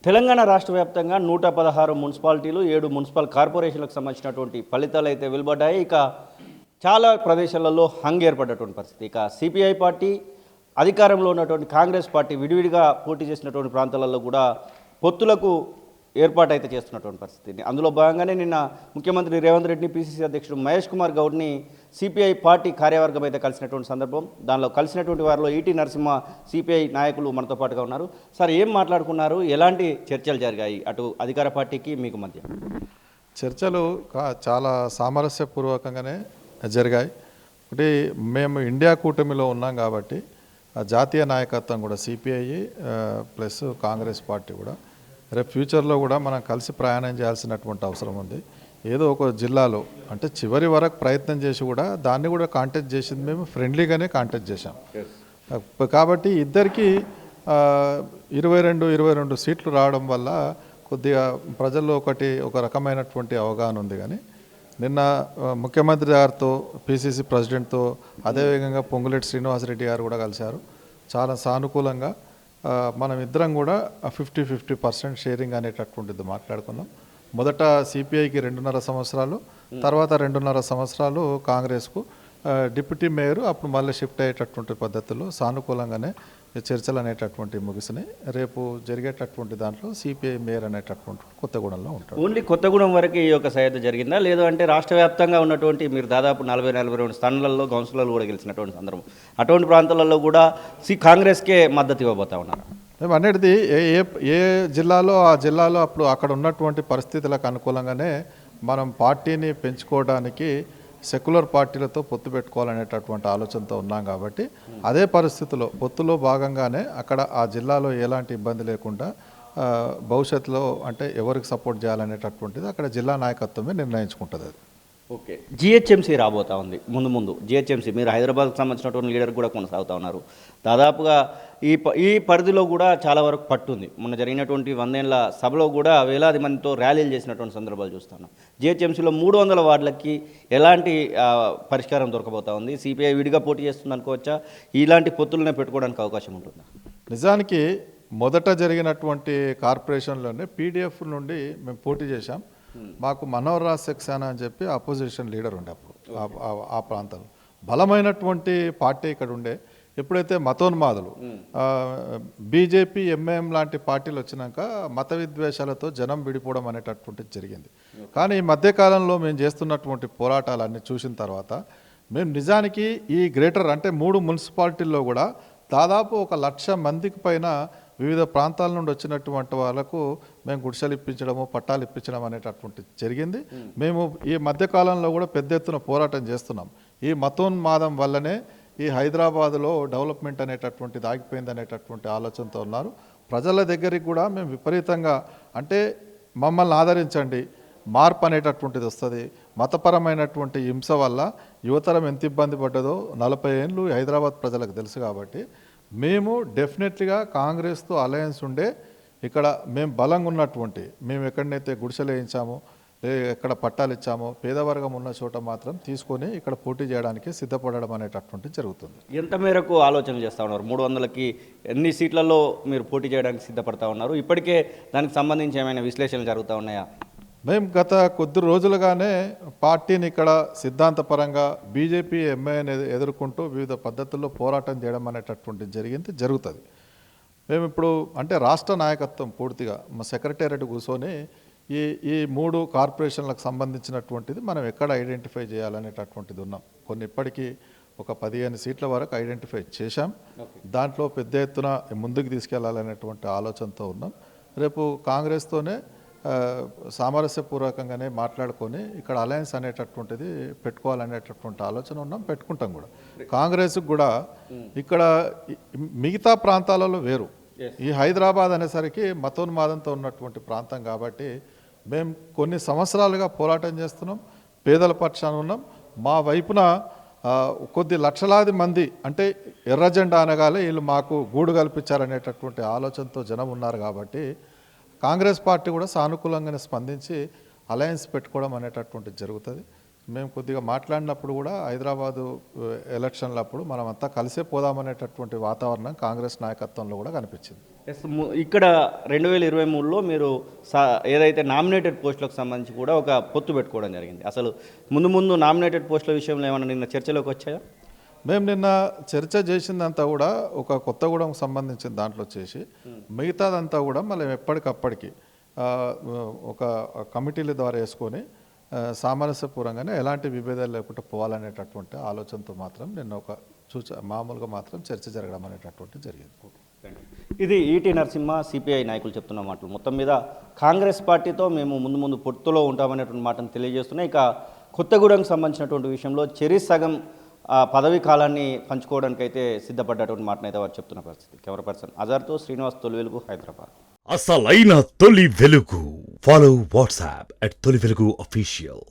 తెలంగాణ రాష్ట్ర వ్యాప్తంగా 116 మున్సిపాలిటీలు 7 మున్సిపల్ కార్పొరేషన్లకు సంబంధించినటువంటి ఫలితాలు అయితే వెలువడ్డాయి. ఇక చాలా ప్రదేశాలలో హంగ్ ఏర్పడ్డటువంటి పరిస్థితి. ఇక సిపిఐ పార్టీ, అధికారంలో ఉన్నటువంటి కాంగ్రెస్ పార్టీ విడివిడిగా పోటీ చేసినటువంటి ప్రాంతాలలో కూడా పొత్తులకు ఏర్పాటైతే చేస్తున్నటువంటి పరిస్థితిని. అందులో భాగంగానే నిన్న ముఖ్యమంత్రి రేవంత్ రెడ్డిని, పిసిసి అధ్యక్షుడు మహేష్ కుమార్ గౌడ్ని సిపిఐ పార్టీ కార్యవర్గం అయితే కలిసినటువంటి సందర్భం. దానిలో కలిసినటువంటి వారిలో ఈటీ నరసింహ సిపిఐ నాయకులు మనతో పాటుగా ఉన్నారు. సార్, ఏం మాట్లాడుకున్నారు? ఎలాంటి చర్చలు జరిగాయి అటు అధికార పార్టీకి మీకు మధ్య? చర్చలు చాలా సామరస్యపూర్వకంగానే జరిగాయి. ఒకటి, మేము ఇండియా కూటమిలో ఉన్నాం కాబట్టి జాతీయ నాయకత్వం కూడా సిపిఐ ప్లస్ కాంగ్రెస్ పార్టీ కూడా రేపు ఫ్యూచర్లో కూడా మనం కలిసి ప్రయాణం చేయాల్సినటువంటి అవసరం ఉంది. ఏదో ఒక జిల్లాలో అంటే చివరి వరకు ప్రయత్నం చేసి కూడా దాన్ని కూడా కాంటాక్ట్ చేసింది మేము ఫ్రెండ్లీగానే కాంటాక్ట్ చేశాం. కాబట్టి ఇద్దరికి 22 సీట్లు రావడం వల్ల కొద్దిగా ప్రజల్లో ఒక రకమైనటువంటి అవగాహన ఉంది. కానీ నిన్న ముఖ్యమంత్రి గారితో, పిసిసి ప్రెసిడెంట్తో, అదేవిధంగా పొంగులేటి శ్రీనివాసరెడ్డి గారు కూడా కలిశారు. చాలా సానుకూలంగా మనం ఇద్దరం కూడా 50-50% షేరింగ్ అనేటటువంటిది మాట్లాడుకున్నాం. మొదట సిపిఐకి 2.5 సంవత్సరాలు, తర్వాత 2.5 సంవత్సరాలు కాంగ్రెస్కు డిప్యూటీ మేయర్, అప్పుడు మళ్ళీ షిఫ్ట్ అయ్యేటటువంటి పద్ధతుల్లో సానుకూలంగానే చర్చలు అనేటటువంటి ముగిసినాయి. రేపు జరిగేటటువంటి దాంట్లో సిపిఐ మేయర్ అనేటటువంటి కొత్తగూడెంలో ఉంటారు. ఓన్లీ కొత్తగూడెం వరకు ఈ యొక్క సహాయత జరిగిందా, లేదు అంటే రాష్ట్ర వ్యాప్తంగా ఉన్నటువంటి మీరు దాదాపు 40-42 స్థానాలలో కౌన్సిలర్లు కూడా గెలిచినటువంటి సందర్భం, అటువంటి ప్రాంతాలలో కూడా కాంగ్రెస్కే మద్దతు ఇవ్వబోతా ఉన్నారు? మేము అనేది ఏ జిల్లాలో ఆ జిల్లాలో అప్పుడు అక్కడ ఉన్నటువంటి పరిస్థితులకు అనుకూలంగానే మనం పార్టీని పెంచుకోవడానికి సెక్యులర్ పార్టీలతో పొత్తు పెట్టుకోవాలనేటటువంటి ఆలోచనతో ఉన్నాం. కాబట్టి అదే పరిస్థితిలో పొత్తులో భాగంగానే అక్కడ ఆ జిల్లాలో ఎలాంటి ఇబ్బంది లేకుండా భవిష్యత్తులో అంటే ఎవరికి సపోర్ట్ చేయాలనేటటువంటిది అక్కడ జిల్లా నాయకత్వమే నిర్ణయించుకుంటుంది. అది ఓకే. జిహెచ్ఎంసీ రాబోతా ఉంది. ముందు జిహెచ్ఎంసీ మీరు హైదరాబాద్కి సంబంధించినటువంటి లీడర్ కూడా కొనసాగుతూ ఉన్నారు. దాదాపుగా ఈ పరిధిలో కూడా చాలా వరకు పట్టుంది. మొన్న జరిగినటువంటి 100 ఏళ్ల సభలో కూడా వేలాది మందితో ర్యాలీలు చేసినటువంటి సందర్భాలు చూస్తున్నాం. జిహెచ్ఎంసీలో 300 వార్డులకి ఎలాంటి పరిష్కారం దొరకబోతా ఉంది? సిపిఐ విడిగా పోటీ చేస్తుంది అనుకోవచ్చా? ఇలాంటి పొత్తులనే పెట్టుకోవడానికి అవకాశం ఉంటుందా? నిజానికి మొదట జరిగినటువంటి కార్పొరేషన్లోనే పీడిఎఫ్ నుండి మేము పోటీ చేశాం. మాకు మనోహర్ రాజ్ సక్సేనా అని చెప్పి అపోజిషన్ లీడర్ ఉండే అప్పుడు ఆ ప్రాంతంలో బలమైనటువంటి పార్టీ ఇక్కడ ఉండే. ఎప్పుడైతే మతోన్మాదులు బీజేపీ, ఎంఐఎం లాంటి పార్టీలు వచ్చినాక మత విద్వేషాలతో జనం విడిపోవడం అనేటటువంటిది జరిగింది. కానీ ఈ మధ్యకాలంలో మేము చేస్తున్నటువంటి పోరాటాలన్నీ చూసిన తర్వాత మేము నిజానికి ఈ గ్రేటర్ అంటే 3 మున్సిపాలిటీల్లో కూడా దాదాపు 1,00,000 మందికి పైన వివిధ ప్రాంతాల నుండి వచ్చినటువంటి వాళ్ళకు మేము గుడిసెలు ఇప్పించడము, పట్టాలు ఇప్పించడం అనేటటువంటిది జరిగింది. మేము ఈ మధ్యకాలంలో కూడా పెద్ద ఎత్తున పోరాటం చేస్తున్నాం. ఈ మతోన్మాదం వల్లనే ఈ హైదరాబాదులో డెవలప్మెంట్ అనేటటువంటిది ఆగిపోయింది అనేటటువంటి ఆలోచనతో ఉన్నారు. ప్రజల దగ్గరికి కూడా మేము విపరీతంగా అంటే మమ్మల్ని ఆదరించండి, మార్పు అనేటటువంటిది వస్తుంది. మతపరమైనటువంటి హింస వల్ల యువతరం ఎంత ఇబ్బంది పడ్డదో 40 ఏళ్ళు హైదరాబాద్ ప్రజలకు తెలుసు. కాబట్టి మేము డెఫినెట్లీగా కాంగ్రెస్తో అలయన్స్ ఉండే ఇక్కడ మేము బలంగా ఉన్నటువంటి మేము ఎక్కడనైతే గుడిసెలు వేయించామో, ఎక్కడ పట్టాలు ఇచ్చామో, పేదవర్గం ఉన్న చోట మాత్రం తీసుకొని ఇక్కడ పోటీ చేయడానికి సిద్ధపడడం అనేటటువంటి జరుగుతుంది. ఎంత మేరకు ఆలోచన చేస్తూ ఉన్నారు? 300కి ఎన్ని సీట్లలో మీరు పోటీ చేయడానికి సిద్ధపడతా ఉన్నారు? ఇప్పటికే దానికి సంబంధించి ఏమైనా విశ్లేషణలు జరుగుతూ ఉన్నాయా? మేము గత కొద్ది రోజులుగానే పార్టీని ఇక్కడ సిద్ధాంతపరంగా బీజేపీ, ఎంఐని ఎదుర్కొంటూ వివిధ పద్ధతుల్లో పోరాటం చేయడం అనేటటువంటిది జరుగుతుంది. మేము ఇప్పుడు అంటే రాష్ట్ర నాయకత్వం పూర్తిగా మా సెక్రటేరియట్ కూర్చొని ఈ 3 కార్పొరేషన్లకు సంబంధించినటువంటిది మనం ఎక్కడ ఐడెంటిఫై చేయాలనేటటువంటిది ఉన్నాం. కొన్ని ఇప్పటికీ ఒక 15 సీట్ల వరకు ఐడెంటిఫై చేశాం. దాంట్లో పెద్ద ఎత్తున ముందుకు తీసుకెళ్లాలనేటువంటి ఆలోచనతో ఉన్నాం. రేపు కాంగ్రెస్తోనే సామరస్యపూర్వకంగానే మాట్లాడుకొని ఇక్కడ అలయన్స్ అనేటటువంటిది పెట్టుకోవాలనేటటువంటి ఆలోచన ఉన్నాం, పెట్టుకుంటాం కూడా. కాంగ్రెస్కి కూడా ఇక్కడ మిగతా ప్రాంతాలలో వేరు, ఈ హైదరాబాద్ అనేసరికి మతోన్మాదంతో ఉన్నటువంటి ప్రాంతం కాబట్టి మేము కొన్ని సంవత్సరాలుగా పోరాటం చేస్తున్నాం, పేదల పక్షాన ఉన్నాం. మా వైపున కొద్ది లక్షలాది మంది అంటే ఎర్రజెండా అనగానే వీళ్ళు మాకు గూడు కల్పించారనేటటువంటి ఆలోచనతో జనం ఉన్నారు. కాబట్టి కాంగ్రెస్ పార్టీ కూడా సానుకూలంగానే స్పందించి అలయన్స్ పెట్టుకోవడం అనేటటువంటిది జరుగుతుంది. మేము కొద్దిగా మాట్లాడినప్పుడు కూడా హైదరాబాదు ఎలక్షన్లప్పుడు మనమంతా కలిసే పోదామనేటటువంటి వాతావరణం కాంగ్రెస్ నాయకత్వంలో కూడా కనిపించింది. ఎస్, ఇక్కడ 2023లో మీరు ఏదైతే నామినేటెడ్ పోస్టులకు సంబంధించి కూడా ఒక పొత్తు పెట్టుకోవడం జరిగింది. అసలు ముందు నామినేటెడ్ పోస్టుల విషయంలో ఏమైనా నిన్న చర్చలోకి వచ్చాయా? మేము నిన్న చర్చ చేసిందంతా కూడా ఒక కొత్తగూడెం సంబంధించిన దాంట్లో చేసి మిగతాదంతా కూడా మళ్ళీ ఎప్పటికప్పటికి ఒక కమిటీల ద్వారా వేసుకొని సామరస్యపూర్వకంగానే ఎలాంటి విభేదాలు లేకుండా పోవాలనేటటువంటి ఆలోచనతో మాత్రం నిన్న ఒక మామూలుగా మాత్రం చర్చ జరగడం అనేటటువంటి జరిగింది. ఇది ఈటీ నరసింహ సిపిఐ నాయకులు చెప్తున్న మాటలు. మొత్తం మీద కాంగ్రెస్ పార్టీతో మేము ముందు పొత్తులో ఉంటామనేటువంటి మాటను తెలియజేస్తున్నాయి. ఇక కొత్తగూడెంకి సంబంధించినటువంటి విషయంలో సగం పదవీ కాలాన్ని పంచుకోవడానికి అయితే సిద్ధపడ్డటువంటి మాటనైతే వారు చెప్తున్న పరిస్థితి. కెమెరా పర్సన్ అజర్తో శ్రీనివాస్, తొలి వెలుగు, హైదరాబాద్. అసలైన తొలి వెలుగు. ఫాలో వాట్సాప్ @తొలి వెలుగు అఫీషియల్.